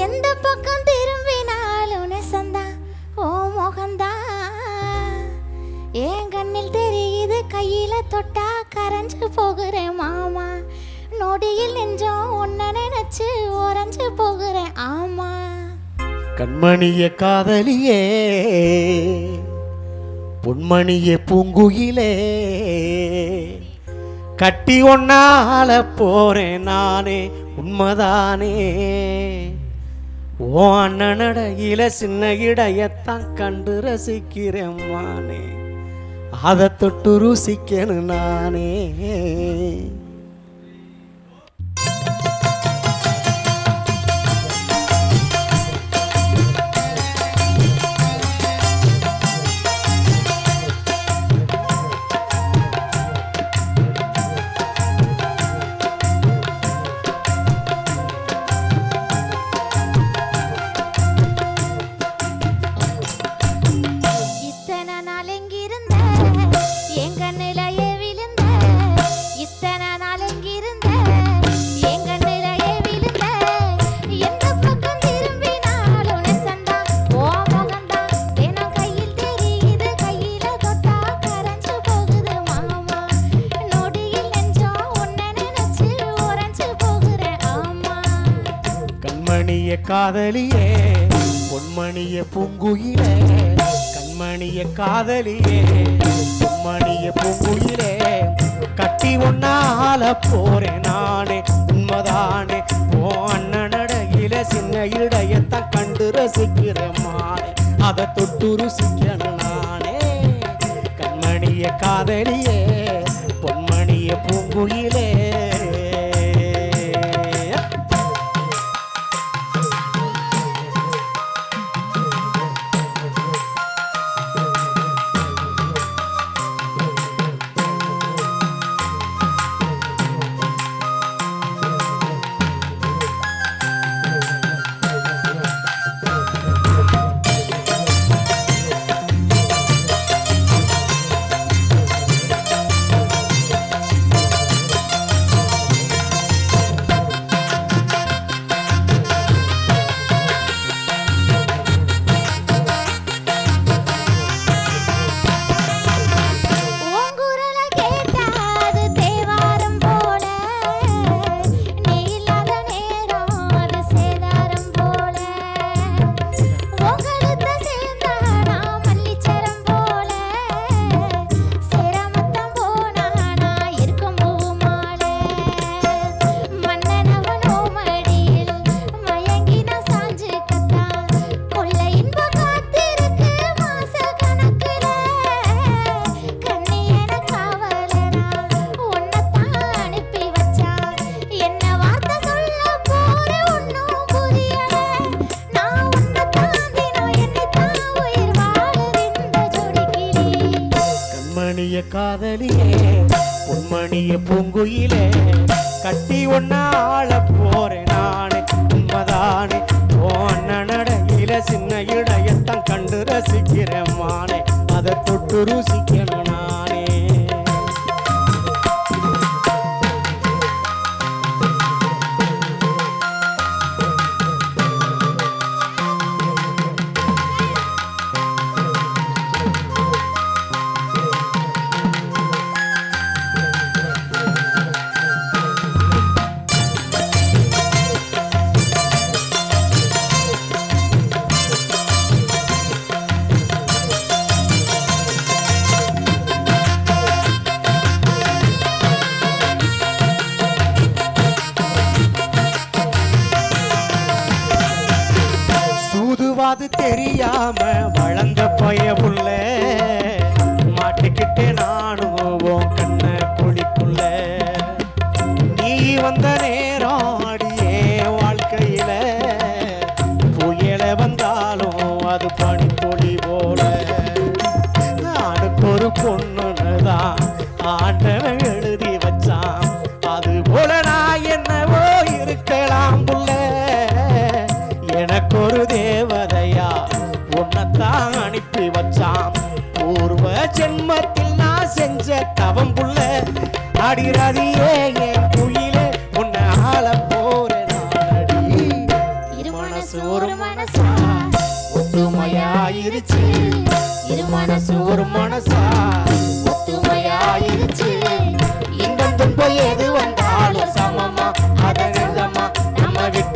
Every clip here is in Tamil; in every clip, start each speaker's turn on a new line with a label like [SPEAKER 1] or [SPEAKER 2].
[SPEAKER 1] எந்த பக்கம் திரும்பினாலும் நெசந்தா ஓ முகந்தா என் கண்ணில் தெரியுது கையில தொட்டா கரைஞ்சு போகிறேன் மாமா நொடியில் நெஞ்சம் ஒன்ன நினைச்சு உறைஞ்சு போகிறேன் ஆமா
[SPEAKER 2] கண்மணிய காதலியே பொன்மணிய பூங்குயிலே கட்டி ஒன்னால போறேன் நானே உண்மைதானே ஓ அண்ணனடையில சின்ன இடையத்தான் கண்டு ரசிக்கிறேன் மானே அதை தொட்டு ருசிக்கணும் நானே காதலியே பொன்மணிய பூங்குயிலே கண்மணிய காதலியே பொன்மணிய பூங்குயிலே கட்டி ஒன்னால போறேன் நானே உண்மைதானே ஓ அண்ணனடையில சின்ன இடையத்தான் கண்டு ரசிக்கிறேன் மானே அதை தொட்டு ருசிக்கணும் நானே கண்மணிய காதலியே பொன்மணிய பூங்குயிலே காதலியே பொன்மணிய பூங்குயிலே கட்டி ஒன்னால போறேன் நானே உண்மைதானே ஓ அண்ணனடையில சின்ன இடையத்தான் கண்டு ரசிக்கிறேன் மானே அதை தொட்டு ருசிக்கணும் நானே அது தெரியாம வளர்ந்த பயவுள்ள மாட்டிக்கிட்டே நானும் கண்ண குழிக்குள்ள நீ வந்த நேரம் அடியே வாழ்க்கையில புயல வந்தாலும் அது பனிப்பொழி போல நானுக்கு ஒரு பொண்ணுதான் ஆண்டவன் எழுதி வச்சான் அது போல நான் என்னவோ இருக்கலாம் புள்ள எனக்கு ஒரு தேவதையா உன்னைத்தான் அனுப்பி வச்சான் பூர்வ ஜென்மத்தில் நான் செஞ்ச தவம் புள்ள அடிரதியே என் குயிலே உன்னை ஆள போறேன் மனசு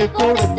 [SPEAKER 2] கொடுத்த